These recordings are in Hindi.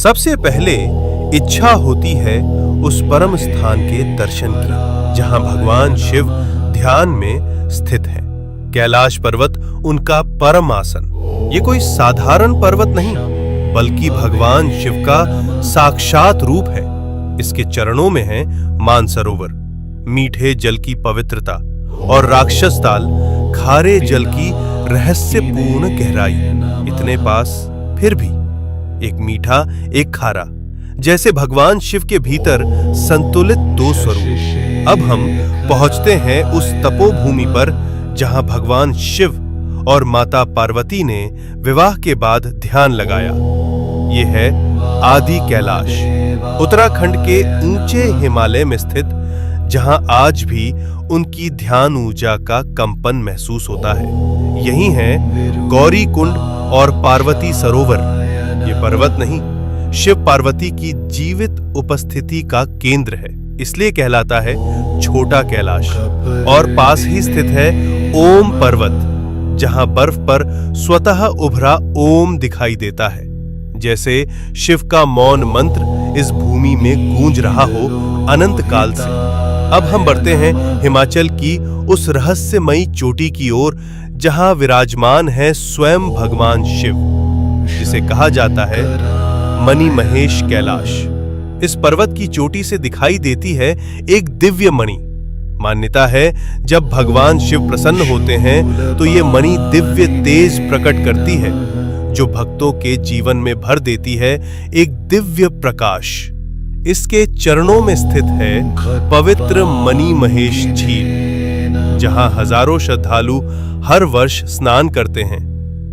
सबसे पहले इच्छा होती है उस परम स्थान के दर्शन की जहां भगवान शिव ध्यान में स्थित है। कैलाश पर्वत उनका परम आसन। ये कोई साधारण पर्वत नहीं बल्कि भगवान शिव का साक्षात रूप है। इसके चरणों में है मानसरोवर, मीठे जल की पवित्रता, और राक्षस ताल, खारे जल की रहस्यपूर्ण गहराई। इतने पास फिर भी एक मीठा एक खारा, जैसे भगवान शिव के भीतर संतुलित दो स्वरूप। अब हम पहुंचते हैं उस तपोभूमि पर जहां भगवान शिव और माता पार्वती ने विवाह के बाद ध्यान लगाया। ये है आदि कैलाश, उत्तराखंड के ऊंचे हिमालय में स्थित, जहां आज भी उनकी ध्यान ऊर्जा का कंपन महसूस होता है। यही है गौरी कुंड और पार्वती सरोवर। ये पर्वत नहीं, शिव पार्वती की जीवित उपस्थिति का केंद्र है, इसलिए कहलाता है छोटा कैलाश। और पास ही स्थित है ओम पर्वत, जहां बर्फ पर स्वतः उभरा ओम दिखाई देता है, जैसे शिव का मौन मंत्र इस भूमि में गूंज रहा हो अनंत काल से। अब हम बढ़ते हैं हिमाचल की उस रहस्यमयी चोटी की ओर जहां विराजमान है स्वयं भगवान शिव, जिसे कहा जाता है मणि महेश कैलाश। इस पर्वत की चोटी से दिखाई देती है एक दिव्य मणि। मान्यता है जब भगवान शिव प्रसन्न होते हैं तो ये मणि दिव्य तेज प्रकट करती है, जो भक्तों के जीवन में भर देती है एक दिव्य प्रकाश। इसके चरणों में स्थित है पवित्र मणि महेश झील, जहां हजारों श्रद्धालु हर वर्ष स्नान करते हैं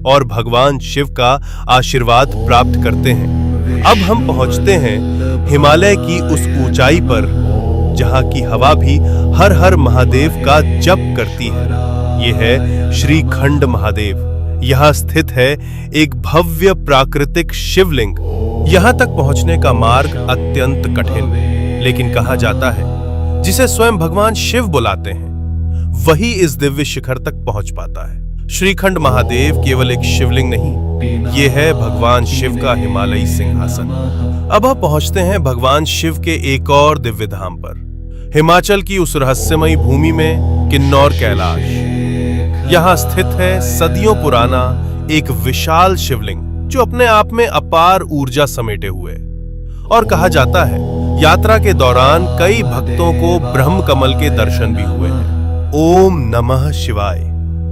और भगवान शिव का आशीर्वाद प्राप्त करते हैं। अब हम पहुंचते हैं हिमालय की उस ऊंचाई पर जहां की हवा भी हर हर महादेव का जप करती है। यह है श्रीखंड महादेव। यहां स्थित है एक भव्य प्राकृतिक शिवलिंग। यहां तक पहुंचने का मार्ग अत्यंत कठिन, लेकिन कहा जाता है जिसे स्वयं भगवान शिव बुलाते हैं वही इस दिव्य शिखर तक पहुंच पाता है। श्रीखंड महादेव केवल एक शिवलिंग नहीं, ये है भगवान शिव का हिमालयी सिंहासन। अब हम पहुंचते हैं भगवान शिव के एक और दिव्य धाम पर, हिमाचल की उस रहस्यमयी भूमि में किन्नौर कैलाश। यहां स्थित है सदियों पुराना एक विशाल शिवलिंग, जो अपने आप में अपार ऊर्जा समेटे हुए। और कहा जाता है यात्रा के दौरान कई भक्तों को ब्रह्म कमल के दर्शन भी हुए हैं। ओम नमः शिवाय।